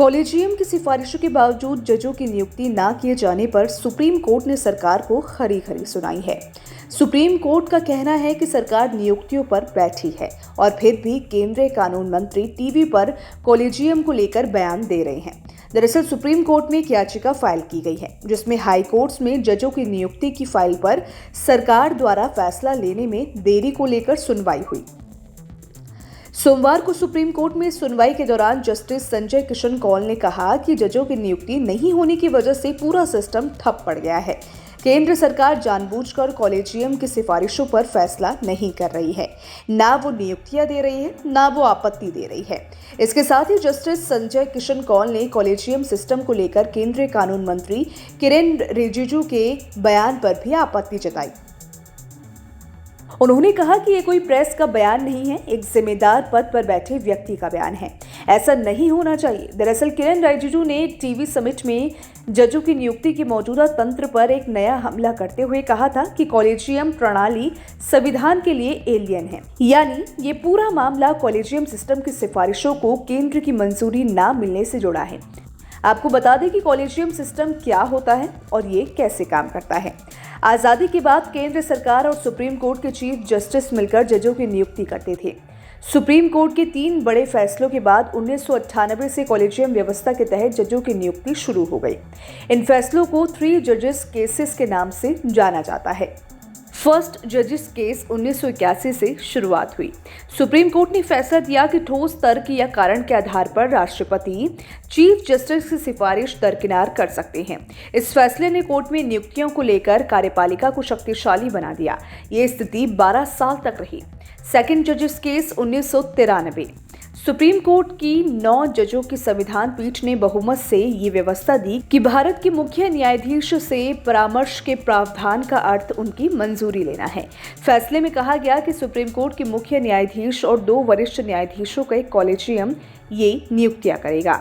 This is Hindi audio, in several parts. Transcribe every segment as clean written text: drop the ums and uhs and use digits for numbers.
कॉलेजियम की सिफारिशों के बावजूद जजों की नियुक्ति न किए जाने पर सुप्रीम कोर्ट ने सरकार को खरी खरी सुनाई है। सुप्रीम कोर्ट का कहना है कि सरकार नियुक्तियों पर बैठी है और फिर भी केंद्रीय कानून मंत्री टीवी पर कॉलेजियम को लेकर बयान दे रहे हैं। दरअसल सुप्रीम कोर्ट में एक याचिका फाइल की गई है जिसमें हाई कोर्ट्स में जजों की नियुक्ति की फाइल पर सरकार द्वारा फैसला लेने में देरी को लेकर सुनवाई हुई। सोमवार को सुप्रीम कोर्ट में सुनवाई के दौरान जस्टिस संजय किशन कौल ने कहा कि जजों की नियुक्ति नहीं होने की वजह से पूरा सिस्टम ठप पड़ गया है। केंद्र सरकार जानबूझकर कॉलेजियम की सिफारिशों पर फैसला नहीं कर रही है, ना वो नियुक्तियां दे रही है, ना वो आपत्ति दे रही है। इसके साथ ही जस्टिस संजय किशन कौल ने कॉलेजियम सिस्टम को लेकर केंद्रीय कानून मंत्री किरेन रिजिजू के बयान पर भी आपत्ति जताई। उन्होंने कहा कि ये कोई प्रेस का बयान नहीं है, एक जिम्मेदार पद पर बैठे व्यक्ति का बयान है। ऐसा नहीं होना चाहिए। दरअसल किरेन रिजिजू ने टीवी समिट में जजों की नियुक्ति के मौजूदा तंत्र पर एक नया हमला करते हुए कहा था कि कॉलेजियम प्रणाली संविधान के लिए एलियन है, यानी ये पूरा मामला कॉलेजियम सिस्टम की सिफारिशों को केंद्र की मंजूरी न मिलने से जुड़ा है। आपको बता दें कि कॉलेजियम सिस्टम क्या होता है और ये कैसे काम करता है। आज़ादी के बाद केंद्र सरकार और सुप्रीम कोर्ट के चीफ जस्टिस मिलकर जजों की नियुक्ति करते थे। सुप्रीम कोर्ट के 3 बड़े फैसलों के बाद 1998 से कॉलेजियम व्यवस्था के तहत जजों की नियुक्ति शुरू हो गई। इन फैसलों को 3 जजेस केसेस के नाम से जाना जाता है। फर्स्ट जजेस केस 1981 से शुरुआत हुई। सुप्रीम कोर्ट ने फैसला दिया कि ठोस तर्क या कारण के आधार पर राष्ट्रपति चीफ जस्टिस की सिफारिश दरकिनार कर सकते हैं। इस फैसले ने कोर्ट में नियुक्तियों को लेकर कार्यपालिका को शक्तिशाली बना दिया। ये स्थिति 12 साल तक रही। सेकंड जजेस केस 1993। सुप्रीम कोर्ट की 9 जजों की संविधान पीठ ने बहुमत से ये व्यवस्था दी कि भारत के मुख्य न्यायाधीश से परामर्श के प्रावधान का अर्थ उनकी मंजूरी लेना है। फैसले में कहा गया कि सुप्रीम कोर्ट के मुख्य न्यायाधीश और 2 वरिष्ठ न्यायाधीशों का एक कॉलेजियम ये नियुक्तियां करेगा।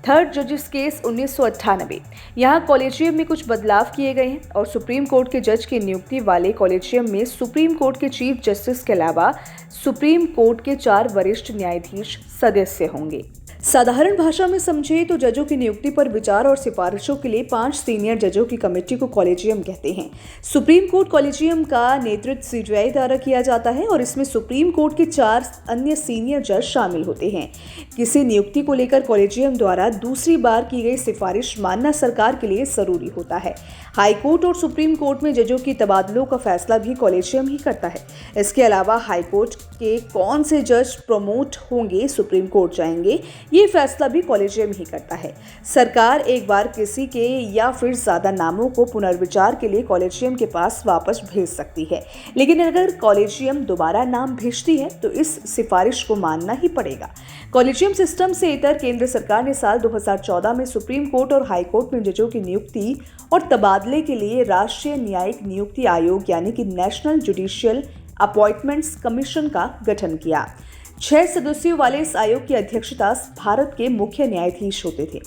थर्ड जजेस केस 1998। यहाँ कॉलेजियम में कुछ बदलाव किए गए हैं और सुप्रीम कोर्ट के जज की नियुक्ति वाले कॉलेजियम में सुप्रीम कोर्ट के चीफ जस्टिस के अलावा सुप्रीम कोर्ट के 4 वरिष्ठ न्यायाधीश सदस्य होंगे। साधारण भाषा में समझे तो जजों की नियुक्ति पर विचार और सिफारिशों के लिए 5 सीनियर जजों की कमेटी को कॉलेजियम कहते हैं। सुप्रीम कोर्ट कॉलेजियम का नेतृत्व सीजेआई द्वारा किया जाता है और इसमें सुप्रीम कोर्ट के 4 अन्य सीनियर जज शामिल होते हैं। किसी नियुक्ति को लेकर कॉलेजियम द्वारा दूसरी बार की गई सिफारिश मानना सरकार के लिए जरूरी होता है। हाई कोर्ट और सुप्रीम कोर्ट में जजों की तबादलों का फैसला भी कॉलेजियम ही करता है। इसके अलावा हाई कोर्ट के कौन से जज प्रमोट होंगे, सुप्रीम कोर्ट जाएंगे, ये फैसला भी कॉलेजियम ही करता है। सरकार एक बार किसी के या फिर ज्यादा नामों को पुनर्विचार के लिए कॉलेजियम के पास वापस भेज सकती है, लेकिन अगर कॉलेजियम दोबारा नाम भेजती है तो इस सिफारिश को मानना ही पड़ेगा। कॉलेजियम सिस्टम से इतर केंद्र सरकार ने साल 2014 में सुप्रीम कोर्ट और हाई कोर्ट में जजों की नियुक्ति और तबादले के लिए राष्ट्रीय न्यायिक नियुक्ति आयोग यानी कि नेशनल जुडिशियल अपॉइंटमेंट्स कमीशन का गठन किया। 6 सदस्यों वाले इस आयोग की अध्यक्षता भारत के मुख्य न्यायाधीश होते थे।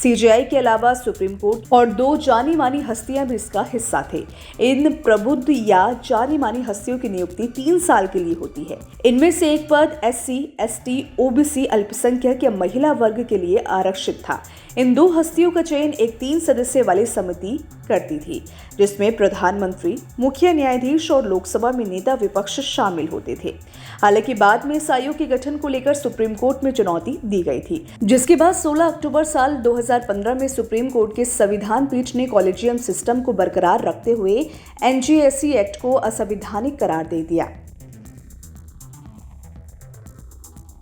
सीजेआई के अलावा सुप्रीम कोर्ट और 2 जानी मानी हस्तियां भी इसका हिस्सा थे। इन प्रबुद्ध या जानी मानी हस्तियों की नियुक्ति 3 साल के लिए होती है। इनमें से एक पद SC, ST, OBC अल्पसंख्यक या महिला वर्ग के लिए आरक्षित था। इन 2 हस्तियों का चयन एक 3 सदस्य वाली समिति करती थी, जिसमें प्रधानमंत्री, मुख्य न्यायाधीश और लोकसभा में नेता विपक्ष शामिल होते थे। हालांकि बाद में इस आयोग के गठन को लेकर सुप्रीम कोर्ट में चुनौती दी गई थी, जिसके बाद 16 अक्टूबर साल 2015 में सुप्रीम कोर्ट के संविधान पीठ ने कॉलेजियम सिस्टम को बरकरार रखते हुए NJSC एक्ट को असंवैधानिक करार दे दिया।